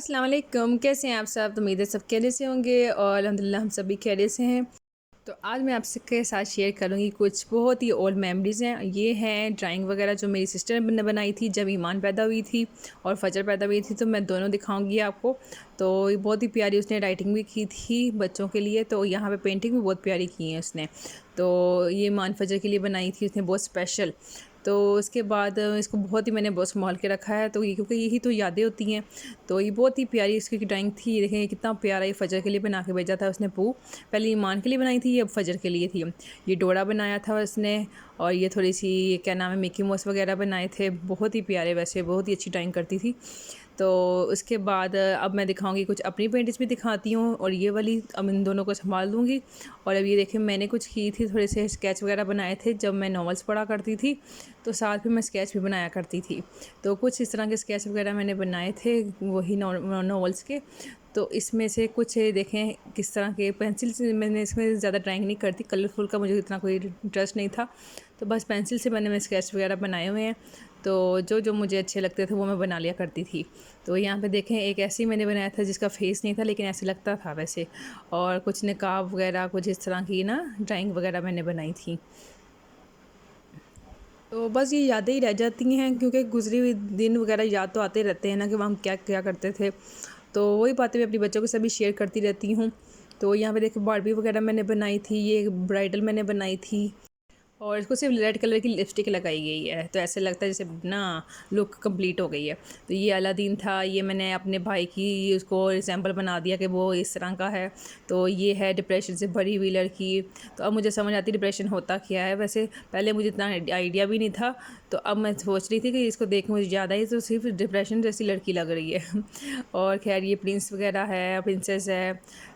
अस्सलाम वालेकुम। कैसे हैं आप सब? तो उम्मीद है सब खैरियत से होंगे और अल्हम्दुलिल्लाह हम सभी खैरियत से हैं। तो आज मैं आप सबके साथ शेयर करूँगी कुछ बहुत ही ओल्ड मेमोरीज़ हैं। ये हैं ड्राइंग वगैरह जो मेरी सिस्टर ने बनाई थी जब ईमान पैदा हुई थी और फजर पैदा हुई थी, तो मैं दोनों दिखाऊंगी आपको। तो ये बहुत ही प्यारी उसने राइटिंग भी की थी बच्चों के लिए, तो यहाँ पे पेंटिंग भी बहुत प्यारी की है उसने। तो ये ईमान फजर के लिए बनाई थी उसने, बहुत स्पेशल। तो उसके बाद इसको बहुत ही मैंने बहुत संभाल के रखा है, तो ये क्योंकि यही तो यादें होती हैं। तो ये बहुत ही प्यारी इसकी ड्राइंग थी। देखें कितना प्यारा ये फजर के लिए बना के भेजा था उसने पहले ईमान के लिए बनाई थी, ये अब फजर के लिए थी। ये डोरा बनाया था उसने, और ये थोड़ी सी ये क्या नाम है मिकी माउस वगैरह बनाए थे। बहुत ही प्यारे, वैसे बहुत ही अच्छी ड्राइंग करती थी। तो उसके बाद अब मैं दिखाऊंगी कुछ अपनी पेंटिंग्स भी दिखाती हूँ, और ये वाली अब इन दोनों को संभाल दूँगी। और अब ये देखें मैंने कुछ की थी, थोड़े से स्केच वगैरह बनाए थे जब मैं नॉवेल्स पढ़ा करती थी, तो साथ में मैं स्केच भी बनाया करती थी। तो कुछ इस तरह के स्केच वगैरह मैंने बनाए थे वही नॉवेल्स के। तो इसमें से कुछ देखें किस तरह के पेंसिल से मैंने इसमें ज़्यादा ड्राइंग नहीं करती, कलरफुल का मुझे इतना कोई इंटरेस्ट नहीं था, तो बस पेंसिल से मैं स्केच वगैरह बनाए हुए हैं। तो जो जो मुझे अच्छे लगते थे वो मैं बना लिया करती थी। तो यहाँ पे देखें एक ऐसी मैंने बनाया था जिसका फेस नहीं था लेकिन ऐसे लगता था वैसे, और कुछ नकाब वगैरह कुछ इस तरह की ना ड्राइंग वगैरह मैंने बनाई थी। तो बस ये यादें ही रह जाती हैं, क्योंकि गुजरी हुई दिन वगैरह याद तो आते रहते हैं ना कि वह हम क्या क्या करते थे। तो वही बातें मैं अपने बच्चों के साथ भी शेयर करती रहती हूँ। तो यहाँ पे देखो बारबी वगैरह मैंने बनाई थी, ये ब्राइडल मैंने बनाई थी, और इसको सिर्फ रेड कलर की लिपस्टिक लगाई गई है, तो ऐसे लगता है जैसे ना लुक कंप्लीट हो गई है। तो ये अलादीन था, ये मैंने अपने भाई की उसको एग्जाम्पल बना दिया कि वो इस तरह का है। तो ये है डिप्रेशन से भरी हुई लड़की। तो अब मुझे समझ आती डिप्रेशन होता क्या है। वैसे पहले मुझे इतना आइडिया भी नहीं था, तो अब मैं सोच रही थी कि इसको देख के मुझे ज़्यादा ही तो सिर्फ डिप्रेशन जैसी लड़की लग रही है। और खैर ये प्रिंस वगैरह है, प्रिंसेस है।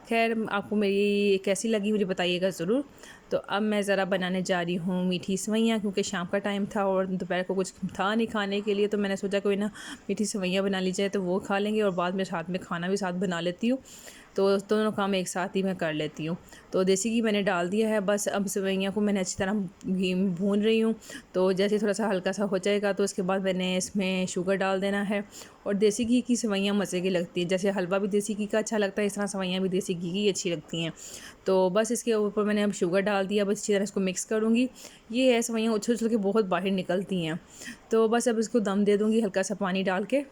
खैर आपको मेरी कैसी लगी मुझे बताइएगा ज़रूर। तो अब मैं ज़रा बनाने जा रही हूँ मीठी सेवइयाँ, क्योंकि शाम का टाइम था और दोपहर को कुछ था नहीं खाने के लिए, तो मैंने सोचा कोई ना मीठी सेवइयाँ बना ली जाए, तो वो खा लेंगे और बाद में साथ में खाना भी साथ बना लेती हूँ। तो दोनों काम एक साथ ही मैं कर लेती हूँ। तो देसी घी मैंने डाल दिया है, बस अब सेवइयाँ को मैंने अच्छी तरह घी में भून रही हूँ। तो जैसे थोड़ा सा हल्का सा हो जाएगा तो उसके बाद मैंने इसमें शुगर डाल देना है। और देसी घी की सेवइयाँ मज़े की लगती हैं, जैसे हलवा भी देसी घी का अच्छा लगता है, इस तरह सेवइयाँ भी देसी घी की अच्छी लगती हैं। तो बस इसके ऊपर मैंने अब शुगर डाल दिया, बस अच्छी तरह इसको मिक्स करूँगी। ये है सेवइयाँ उछल उछल के बहुत बाहर निकलती हैं। तो बस अब इसको दम दे दूँगी हल्का सा पानी डाल के,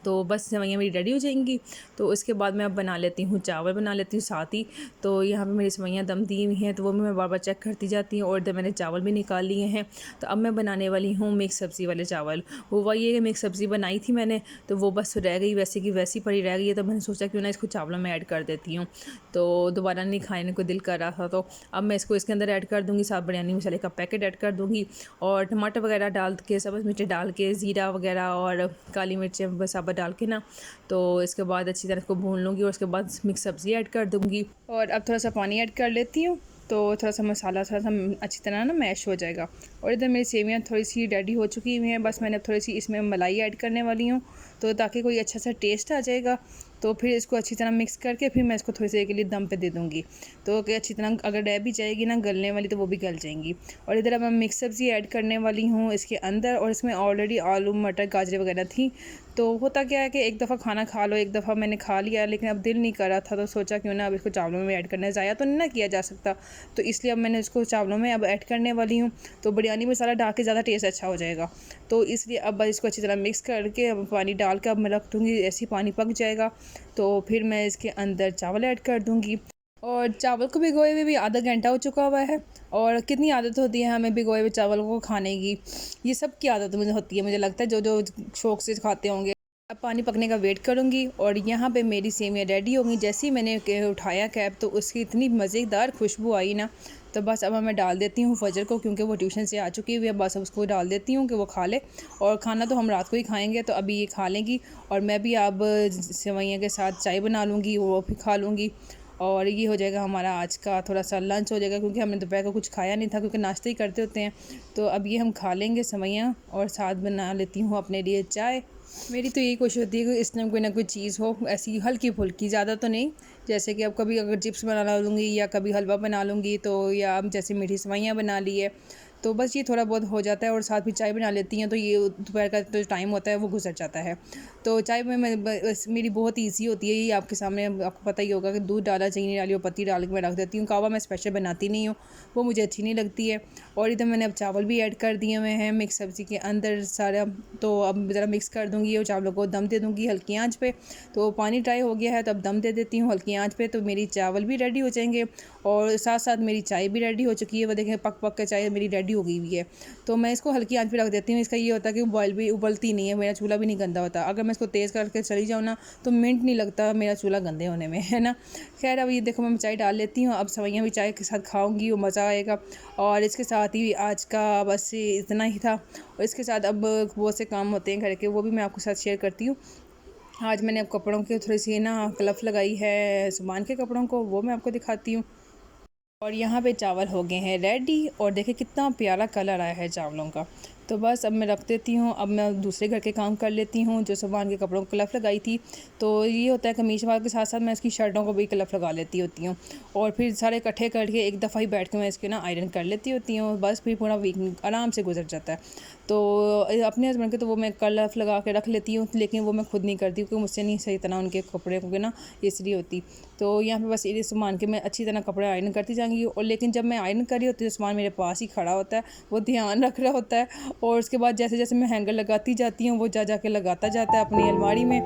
तो बस सेवइयाँ मेरी रेडी हो जाएंगी। तो उसके बाद मैं अब बना लेती हूँ चावल, बना लेती हूँ साथ ही। तो यहाँ पे मेरी सेवइयाँ दम दी हुई हैं, तो वो भी मैं बार बार चेक करती जाती हूँ, और इधर मैंने चावल भी निकाल लिए हैं। तो अब मैं बनाने वाली हूँ मिक्स सब्ज़ी वाले चावल। वो वही है कि मिक्स सब्ज़ी बनाई थी मैंने, तो वो बस रह गई वैसे की वैसी पड़ी रह गई है, तो मैंने सोचा क्यों ना इसको चावलों में ऐड कर देती हूँ। तो दोबारा नहीं खाने को दिल कर रहा था, तो अब मैं इसको इसके अंदर ऐड कर दूँगी, साथ बिरयानी मसाले का पैकेट ऐड कर दूँगी, और टमाटर वगैरह डाल के सब्ज़ मिर्चें डाल के ज़ीरा वगैरह और काली मिर्चें साबुत डाल के ना, तो इसके बाद अच्छी तरह इसको भून लूँगी और उसके बाद मिक्स सब्ज़ी ऐड कर दूँगी। और अब थोड़ा सा पानी ऐड कर लेती हूँ, तो थोड़ा सा मसाला थोड़ा सा अच्छी तरह ना मैश हो जाएगा। और इधर मेरी सेवियाँ थोड़ी सी रेडी हो चुकी हुई हैं, बस मैंने अब थोड़ी सी इसमें मलाई ऐड करने वाली हूँ, तो ताकि कोई अच्छा सा टेस्ट आ जाएगा। तो फिर इसको अच्छी तरह मिक्स करके फिर मैं इसको थोड़ी देर के लिए दम पे दे दूँगी। तो कि अच्छी तरह अगर रह भी जाएगी ना गलने वाली, तो वो भी गल जाएंगी। और इधर अब मैं मिक्स सब्ज़ी ऐड करने वाली हूँ इसके अंदर, और इसमें ऑलरेडी आलू मटर गाजर वगैरह थी। तो होता क्या है कि एक दफ़ा खाना खा लो, एक दफ़ा मैंने खा लिया लेकिन अब दिल नहीं कर रहा था, तो सोचा क्यों ना अब इसको चावलों में ऐड करना, ज़ाया तो नहीं ना किया जा सकता। तो इसलिए अब मैंने इसको चावलों में अब ऐड करने वाली हूँ। तो बिरयानी मसाला डाल के ज़्यादा टेस्ट अच्छा हो जाएगा। तो इसलिए अब बस इसको अच्छी तरह मिक्स करके अब पानी डाल के अब मैं रख दूँगी, ऐसे ही पानी पक जाएगा। तो फिर मैं इसके अंदर चावल ऐड कर दूँगी। और चावल को भिगोए हुए भी आधा घंटा हो चुका हुआ है। और कितनी आदत होती है हमें भिगोए हुए चावल को खाने की, ये सब की आदत मुझे होती है, मुझे लगता है जो जो शौक़ से खाते होंगे। अब पानी पकने का वेट करूँगी, और यहाँ पे मेरी सेवियाँ रेडी होंगी। जैसे ही मैंने उठाया कैप, तो उसकी इतनी मज़ेदार खुशबू आई ना, तो बस अब मैं डाल देती हूँ फजर को, क्योंकि वो ट्यूशन से आ चुकी हुई है, बस अब उसको डाल देती हूँ कि वो खा ले। और खाना तो हम रात को ही खाएंगे, तो अभी ये खा लेंगी, और मैं भी अब सेवइयाँ के साथ चाय बना लूँगी, वो भी खा लूँगी। और ये हो जाएगा हमारा आज का थोड़ा सा लंच हो जाएगा, क्योंकि हमने दोपहर को कुछ खाया नहीं था, क्योंकि नाश्ते ही करते होते हैं। तो अब ये हम खा लेंगे सेवइयाँ, और साथ बना लेती हूँ अपने लिए चाय। मेरी तो यही कोशिश होती है कि इसमें कोई ना कोई चीज़ हो, ऐसी हल्की फुल्की, ज़्यादा तो नहीं। जैसे कि अब कभी अगर चिप्स बना लूँगी, या कभी हलवा बना लूँगी, तो या अब जैसे मीठी सेवइयाँ बना ली है, तो बस ये थोड़ा बहुत हो जाता है और साथ भी चाय बना लेती हैं, तो ये दोपहर का जो टाइम होता है वो गुजर जाता है। तो चाय में मैं बस मेरी बहुत ईजी होती है, ये आपके सामने आपको पता ही होगा कि दूध डाला, चीनी डाली और पत्ती डाल के मैं रख देती हूँ। कहवा मैं स्पेशल बनाती नहीं हूँ, वो मुझे अच्छी नहीं लगती है। और इधर मैंने अब चावल भी ऐड कर दिए हुए हैं मिक्स सब्ज़ी के अंदर सारा। तो अब ज़रा मिक्स कर दूँगी और चावलों को दम दे दूँगी हल्की आंच पे। तो पानी ड्राई हो गया है, तो अब दम दे देती हूँ हल्की आंच पे, तो मेरी चावल भी रेडी हो जाएंगे और साथ साथ मेरी चाय भी रेडी हो चुकी है। वो देखें पक पक के चाय मेरी रेडी हो गई हुई है। तो मैं इसको हल्की आंच पे रख देती हूँ। इसका ये होता है कि बॉयल भी उबलती नहीं है, मेरा चूल्हा भी नहीं गंदा होता। अगर मैं इसको तेज़ करके चली जाऊँ ना तो मिनट नहीं लगता मेरा चूल्हा गंदे होने में, है ना। खैर अब ये देखो मैं चाय डाल लेती हूँ। अब सवैयाँ भी चाय के साथ खाऊंगी, वो मज़ा आएगा। और इसके साथ ही आज का बस इतना ही था। और इसके साथ अब बहुत से काम होते हैं घर के, वो भी मैं आपके साथ शेयर करती हूँ। आज मैंने अब कपड़ों की थोड़ी सी ना क्लफ लगाई है सुमान के कपड़ों को, वो मैं आपको दिखाती हूँ। और यहाँ पे चावल हो गए हैं रेडी और देखिए कितना प्यारा कलर आया है चावलों का। तो बस अब मैं रख देती हूँ। अब मैं दूसरे घर के काम कर लेती हूँ, जो सामान के कपड़ों को क्लफ लगाई थी। तो ये होता है कमीज वाल के साथ साथ मैं इसकी शर्टों को भी क्लफ लगा लेती होती हूँ और फिर सारे इकट्ठे करके एक दफ़ा ही बैठ के मैं इसके ना आयरन कर लेती होती हूँ। बस फिर पूरा वीक आराम से गुजर जाता है। तो अपने हस्बैंड के तो वो मैं क्लफ लगा के रख लेती हूँ, लेकिन वो मैं खुद नहीं करती क्योंकि मुझसे नहीं सही तरह उनके कपड़े को ना इसलिए होती। तो यहाँ पे बस ये सामान के मैं अच्छी तरह कपड़े आयरन करती जाऊँगी। और लेकिन जब मैं आयरन कर रही होती हूँ तो सामान मेरे पास ही खड़ा होता है, वो ध्यान रख रहा होता है। और उसके बाद जैसे जैसे मैं हैंगर लगाती जाती हूँ वो जा जा के लगाता जाता है अपनी अलमारी में।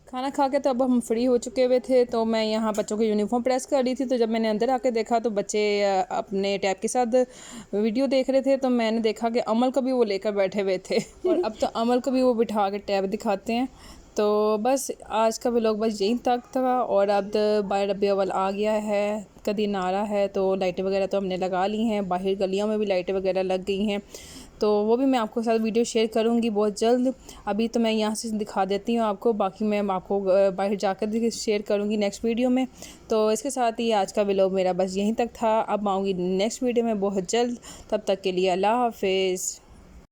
खाना खा के तो अब हम फ्री हो चुके हुए थे। तो मैं यहाँ बच्चों की यूनिफॉर्म प्रेस कर रही थी। तो जब मैंने अंदर आके देखा तो बच्चे अपने टैब के साथ वीडियो देख रहे थे। तो मैंने देखा कि अमल को भी वो लेकर बैठे हुए थे और अब तो अमल को भी वो बिठा के टैब दिखाते हैं। तो बस आज का व्लॉग बस यहीं तक था। और अब 12 रबी अव्वल आ गया है, कदीर नारा है, तो लाइटें वगैरह तो हमने लगा ली हैं, बाहर गलियों में भी लाइटें वगैरह लग गई हैं। तो वो भी मैं आपको साथ वीडियो शेयर करूँगी बहुत जल्द। अभी तो मैं यहाँ से दिखा देती हूँ आपको, बाकी मैं आपको बाहर जाकर शेयर करूँगी नेक्स्ट वीडियो में। तो इसके साथ ही आज का व्लॉग मेरा बस यहीं तक था। अब आऊँगी नेक्स्ट वीडियो में बहुत जल्द, तब तक के लिए अल्लाह हाफिज़।